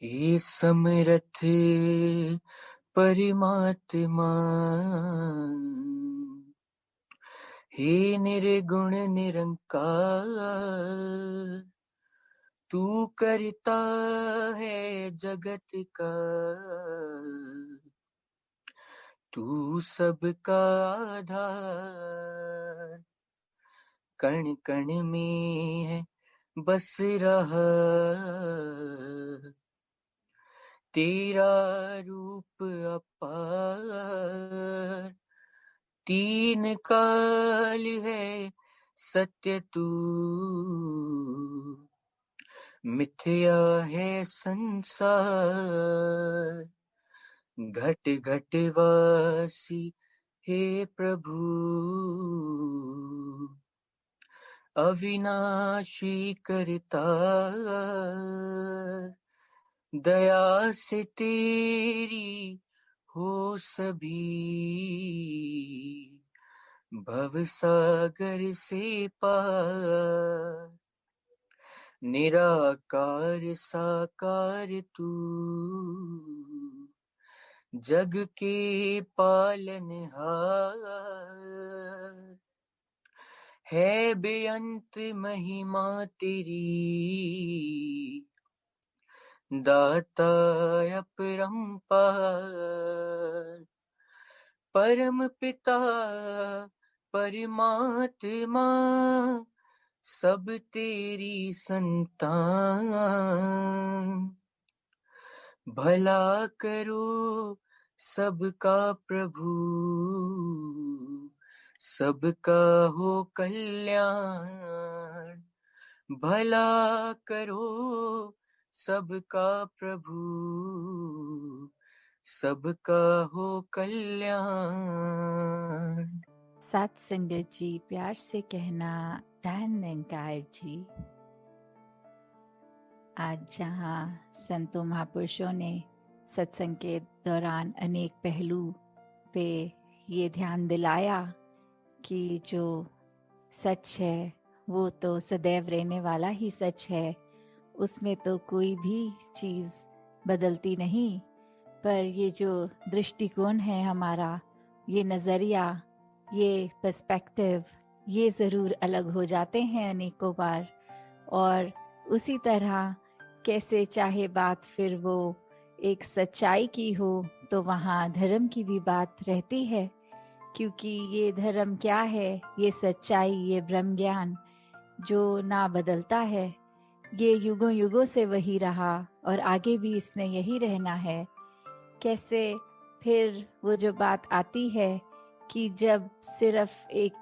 हे समरथ परमात्मा, हे निर्गुण निरंकार, तू करता है जगत का, तू सबका आधार। कण कण में है बस रहा तेरा रूप अपार। तीन काल है सत्य तू, मिथ्या है संसार। घट घट वासी हे प्रभु, अविनाशी करतार। दया से तेरी हो सभी, भव सागर से पार। निराकार साकार तू, जग के पालनहार। है बेअंत महिमा तेरी, दाता अपरंपार। परम पिता परमात्मा, सब तेरी संतान। भला करो सबका प्रभु, सबका हो कल्याण। भला करो सबका प्रभु, सबका हो कल्याण। सात संगत जी, प्यार से कहना धन निरंकार जी। आज जहाँ संतों महापुरुषों ने सत्संग के दौरान अनेक पहलू पे ये ध्यान दिलाया कि जो सच है वो तो सदैव रहने वाला ही सच है, उसमें तो कोई भी चीज़ बदलती नहीं। पर ये जो दृष्टिकोण है हमारा, ये नज़रिया, ये पर्सपेक्टिव, ये ज़रूर अलग हो जाते हैं अनेकों बार। और उसी तरह कैसे चाहे बात फिर वो एक सच्चाई की हो, तो वहाँ धर्म की भी बात रहती है। क्योंकि ये धर्म क्या है, ये सच्चाई, ये ब्रह्म ज्ञान जो ना बदलता है, ये युगों युगों से वही रहा और आगे भी इसने यही रहना है। कैसे फिर वो जो बात आती है कि जब सिर्फ एक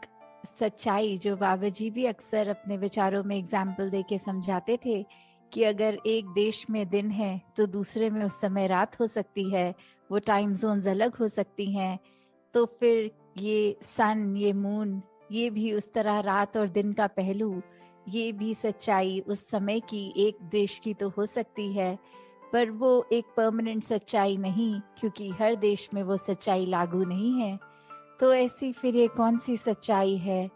सच्चाई, जो बाबा जी भी अक्सर अपने विचारों में एग्जाम्पल दे के समझाते थे कि अगर एक देश में दिन है तो दूसरे में उस समय रात हो सकती है, वो टाइम जोन्स अलग हो सकती हैं। तो फिर ये सन, ये मून, ये भी उस तरह रात और दिन का पहलू, ये भी सच्चाई उस समय की एक देश की तो हो सकती है, पर वो एक परमानेंट सच्चाई नहीं, क्योंकि हर देश में वो सच्चाई लागू नहीं है। तो ऐसी फिर ये कौन सी सच्चाई है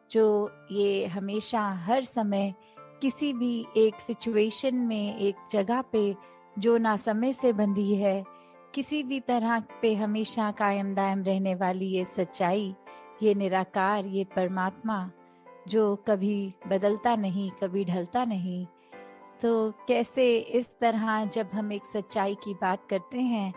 जो ये हमेशा हर समय किसी भी एक सिचुएशन में, एक जगह पे जो ना समय से बंधी है, किसी भी तरह पे हमेशा कायम दायम रहने वाली ये सच्चाई, ये निराकार, ये परमात्मा जो कभी बदलता नहीं, कभी ढलता नहीं। तो कैसे इस तरह जब हम एक सच्चाई की बात करते हैं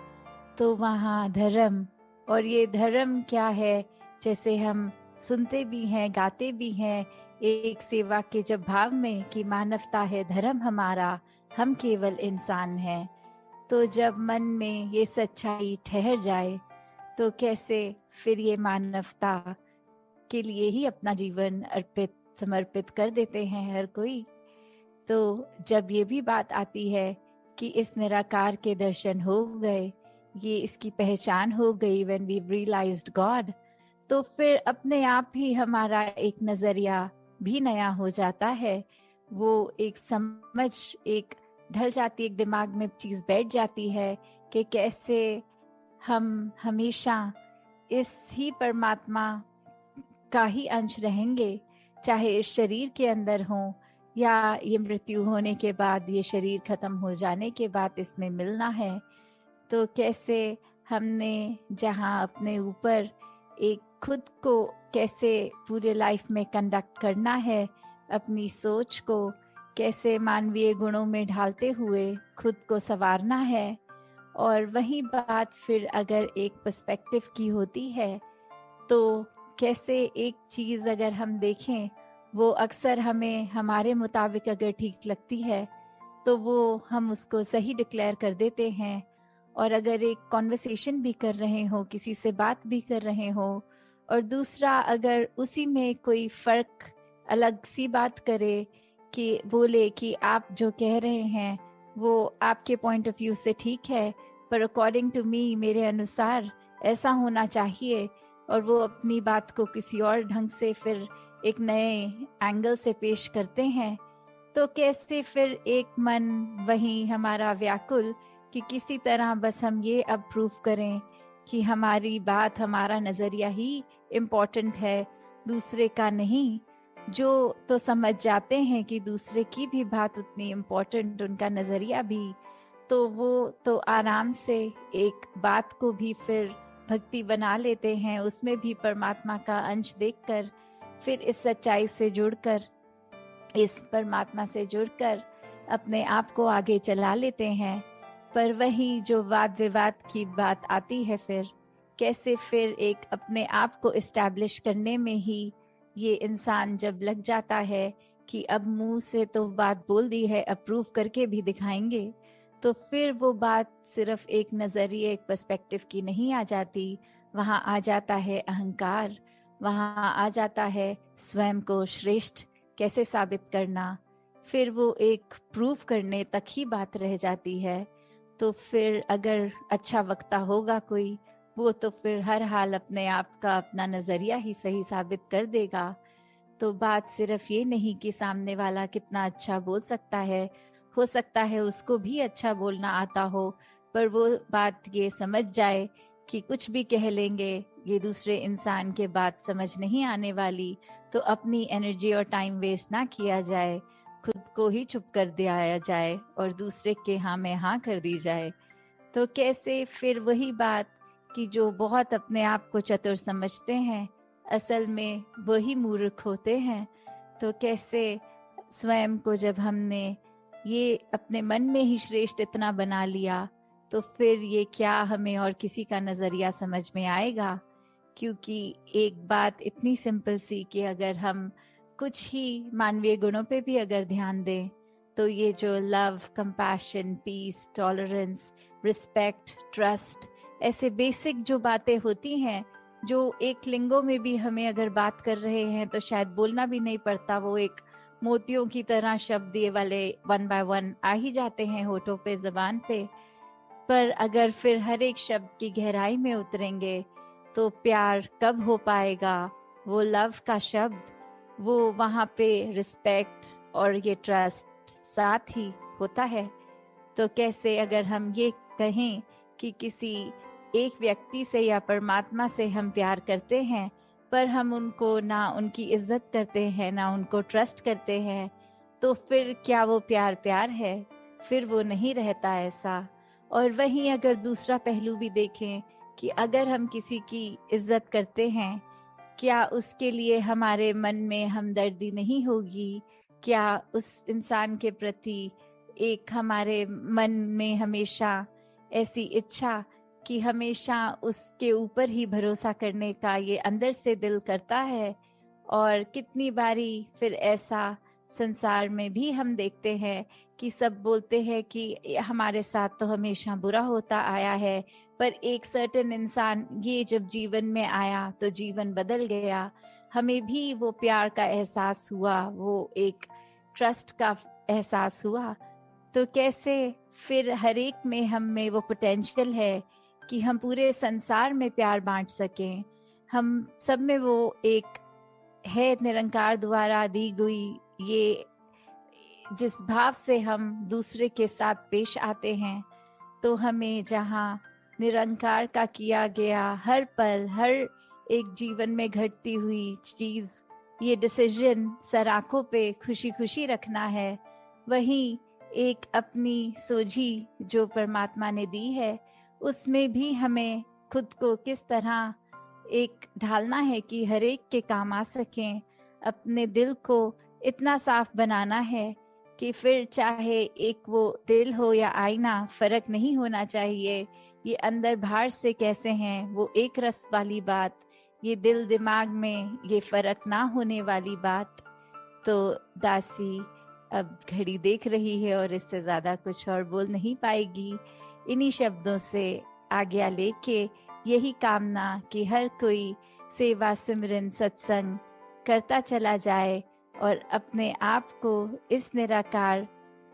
तो वहाँ धर्म, और ये धर्म क्या है, जैसे हम सुनते भी हैं, गाते भी हैं एक सेवा के जब भाव में कि मानवता है धर्म हमारा, हम केवल इंसान हैं। तो जब मन में ये सच्चाई ठहर जाए तो कैसे फिर ये मानवता के लिए ही अपना जीवन अर्पित, समर्पित कर देते हैं हर कोई। तो जब ये भी बात आती है कि इस निराकार के दर्शन हो गए, ये इसकी पहचान हो गई, when we've realized God, तो फिर अपने आप ही हमारा एक नजरिया भी नया हो जाता है। वो एक समझ एक ढल जाती, एक दिमाग में चीज बैठ जाती है कि कैसे हम हमेशा इस ही परमात्मा का ही अंश रहेंगे, चाहे इस शरीर के अंदर हो या ये मृत्यु होने के बाद, ये शरीर खत्म हो जाने के बाद इसमें मिलना है। तो कैसे हमने जहाँ अपने ऊपर एक खुद को कैसे पूरे लाइफ में कंडक्ट करना है, अपनी सोच को कैसे मानवीय गुणों में ढालते हुए खुद को संवारना है। और वही बात फिर अगर एक पर्सपेक्टिव की होती है, तो कैसे एक चीज़ अगर हम देखें वो अक्सर हमें हमारे मुताबिक अगर ठीक लगती है तो वो हम उसको सही डिक्लेयर कर देते हैं। और अगर एक कॉन्वर्सेशन भी कर रहे हो, किसी से बात भी कर रहे हो, और दूसरा अगर उसी में कोई फ़र्क अलग सी बात करे कि बोले कि आप जो कह रहे हैं वो आपके पॉइंट ऑफ व्यू से ठीक है, पर अकॉर्डिंग टू मी, मेरे अनुसार ऐसा होना चाहिए, और वो अपनी बात को किसी और ढंग से फिर एक नए एंगल से पेश करते हैं, तो कैसे फिर एक मन वही हमारा व्याकुल कि किसी तरह बस हम ये अब प्रूव करें कि हमारी बात, हमारा नज़रिया ही इम्पोर्टेंट है, दूसरे का नहीं। जो तो समझ जाते हैं कि दूसरे की भी बात उतनी इम्पोर्टेंट, उनका नज़रिया भी, तो वो तो आराम से एक बात को भी फिर भक्ति बना लेते हैं, उसमें भी परमात्मा का अंश देखकर, फिर इस सच्चाई से जुड़कर, इस परमात्मा से जुड़कर अपने आप को आगे चला लेते हैं। पर वही जो वाद विवाद की बात आती है, फिर कैसे फिर एक अपने आप को इस्टेब्लिश करने में ही ये इंसान जब लग जाता है कि अब मुंह से तो बात बोल दी है, अप्रूव करके भी दिखाएंगे, तो फिर वो बात सिर्फ एक नज़रिए, एक पर्सपेक्टिव की नहीं आ जाती, वहाँ आ जाता है अहंकार, वहाँ आ जाता है स्वयं को श्रेष्ठ कैसे साबित करना, फिर वो एक प्रूव करने तक ही बात रह जाती है। तो फिर अगर अच्छा वक्ता होगा कोई, वो तो फिर हर हाल अपने आप का अपना नज़रिया ही सही साबित कर देगा। तो बात सिर्फ ये नहीं कि सामने वाला कितना अच्छा बोल सकता है, हो सकता है उसको भी अच्छा बोलना आता हो, पर वो बात ये समझ जाए कि कुछ भी कह लेंगे, ये दूसरे इंसान के बात समझ नहीं आने वाली, तो अपनी एनर्जी और टाइम वेस्ट ना किया जाए, खुद को ही चुप कर दिया जाए और दूसरे के हाँ में हाँ कर दी जाए। तो कैसे फिर वही बात कि जो बहुत अपने आप को चतुर समझते हैं, असल में वही मूर्ख होते हैं। तो कैसे स्वयं को जब हमने ये अपने मन में ही श्रेष्ठ इतना बना लिया, तो फिर ये क्या हमें और किसी का नज़रिया समझ में आएगा? क्योंकि एक बात इतनी सिंपल सी कि अगर हम कुछ ही मानवीय गुणों पे भी अगर ध्यान दें, तो ये जो love, compassion, peace, tolerance, respect, trust, ऐसे बेसिक जो बातें होती हैं, जो एक लिंगों में भी हमें अगर बात कर रहे हैं तो शायद बोलना भी नहीं पड़ता, वो एक मोतियों की तरह शब्द ये वाले वन बाय वन आ ही जाते हैं होठों पे, जबान पे। पर अगर फिर हर एक शब्द की गहराई में उतरेंगे तो प्यार कब हो पाएगा? वो लव का शब्द, वो वहाँ पे रिस्पेक्ट और ये ट्रस्ट साथ ही होता है। तो कैसे अगर हम ये कहें कि किसी एक व्यक्ति से या परमात्मा से हम प्यार करते हैं, पर हम उनको ना उनकी इज्जत करते हैं, ना उनको ट्रस्ट करते हैं, तो फिर क्या वो प्यार प्यार है? फिर वो नहीं रहता ऐसा। और वहीं अगर दूसरा पहलू भी देखें कि अगर हम किसी की इज्जत करते हैं, क्या उसके लिए हमारे मन में हमदर्दी नहीं होगी? क्या उस इंसान के प्रति एक हमारे मन में हमेशा ऐसी इच्छा कि हमेशा उसके ऊपर ही भरोसा करने का ये अंदर से दिल करता है? और कितनी बारी फिर ऐसा संसार में भी हम देखते हैं कि सब बोलते हैं कि हमारे साथ तो हमेशा बुरा होता आया है, पर एक सर्टेन इंसान ये जब जीवन में आया तो जीवन बदल गया, हमें भी वो प्यार का एहसास हुआ, वो एक ट्रस्ट का एहसास हुआ। तो कैसे फिर हर एक में हम में वो पोटेंशियल है कि हम पूरे संसार में प्यार बांट सकें। हम सब में वो एक है निरंकार द्वारा दी हुई, ये जिस भाव से हम दूसरे के साथ पेश आते हैं, तो हमें जहाँ निरंकार का किया गया हर पल, हर एक जीवन में घटती हुई चीज ये डिसीजन सर आंखों पे खुशी खुशी रखना है, वहीं एक अपनी सोझी जो परमात्मा ने दी है उसमें भी हमें खुद को किस तरह एक ढालना है कि हर एक के काम आ सकें। अपने दिल को इतना साफ बनाना है कि फिर चाहे एक वो दिल हो या आईना, फर्क नहीं होना चाहिए। ये अंदर बाहर से कैसे हैं वो एक रस वाली बात, ये दिल दिमाग में ये फर्क ना होने वाली बात। तो दासी अब घड़ी देख रही है और इससे ज्यादा कुछ और बोल नहीं पाएगी। इन्हीं शब्दों से आज्ञा लेके यही कामना कि हर कोई सेवा सिमरन सत्संग करता चला जाए और अपने आप को इस निराकार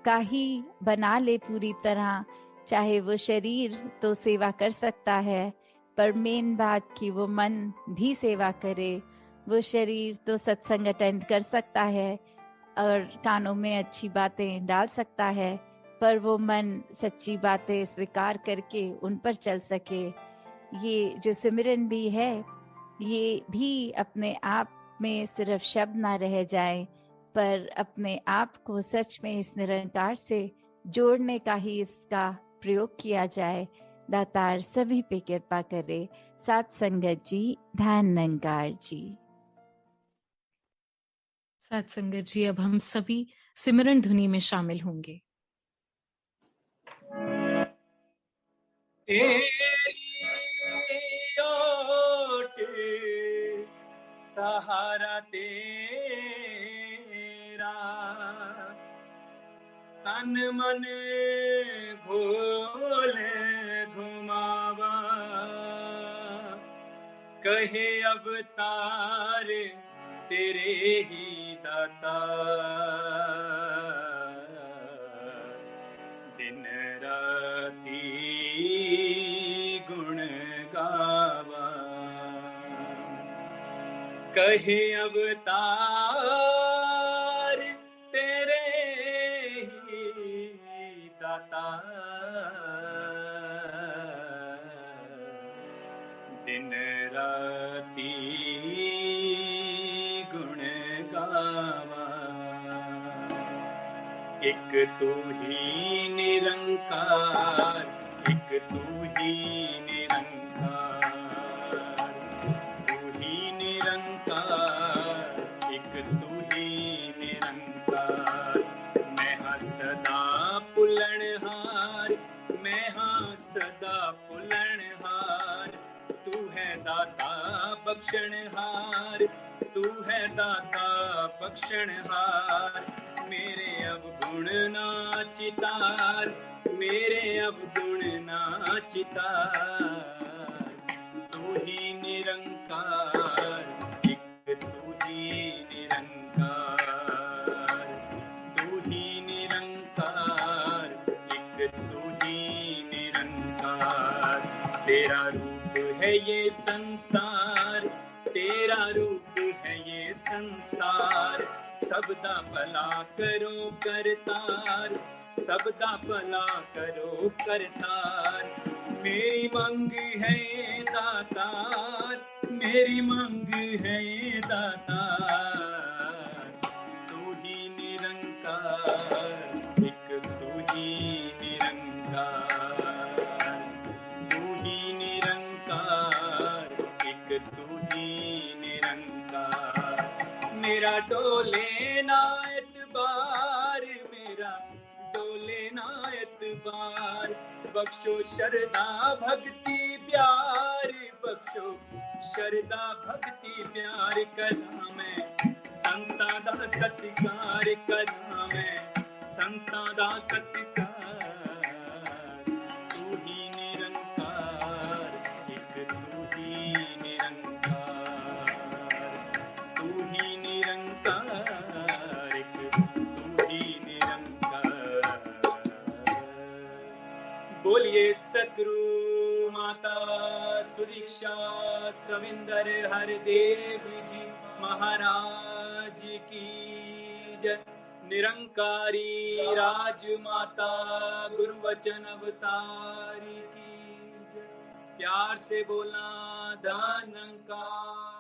का ही बना ले पूरी तरह। चाहे वो शरीर तो सेवा कर सकता है, पर मेन बात कि वो मन भी सेवा करे। वो शरीर तो सत्संग अटेंड कर सकता है और कानों में अच्छी बातें डाल सकता है, पर वो मन सच्ची बातें स्वीकार करके उन पर चल सके। ये जो सिमरन भी है ये भी अपने आप में सिर्फ शब्द ना रह जाए, पर अपने आप को सच में इस निरंकार से जोड़ने का ही इसका प्रयोग किया जाए। दातार सभी पे कृपा करे। सात संगत जी, ध्यान निरंकार जी। सात संगत जी, अब हम सभी सिमरन धुनी में शामिल होंगे। सहारा तेरा तन मन घोल घुमावा, कहे अवतार तेरे ही दाता, दिन राती गुण गावा, कहे अवतार तेरे ही दाता, दिन राती गुण गावा। एक तू ही निरंकार, एक तू ही निरंकार, तू ही निरंकार, एक तू ही निरंकार। मैं हाँ सदा पुलनहार, मैं हाँ सदा पुलनहार, तू है दाता बख्शनहार, तू है दाता बख्शनहार। मेरे अब गुण नाचितार, मेरे अब गुण नाचितार। तू ही निरंकार, एक तू ही निरंकार, तू ही निरंकार, एक तू ही निरंकार। तेरा रूप है ये संसार, तेरा रूप है ये संसार। सबदा भला करो करतार, सबदा भला करो करतार। मेरी मांग है दातार, मेरी मांग है दातार। तू ही निरंकार, एक तू ही निरंकार, तू ही निरंकार, एक तू ही निरंकार। मेरा डोले ना एतबार, मेरा डोले ना एतबार। बख्शो शरदा भक्ति प्यार, बख्शो शरदा भक्ति प्यार। करा मैं संतां दा सत्कार, करा मैं संतां दा सत्कार। तू ही निरंकार, एक तू ही निरंकार, तू ही निरंकार, एक तू ही निरंकार। बोलिए सतगुरु माता सुदीक्षा सविंदर हरदेव जी महाराज की जय। निरंकारी राजमाता गुरु वचन अवतारी की जय। प्यार से बोलना धन निरंकार।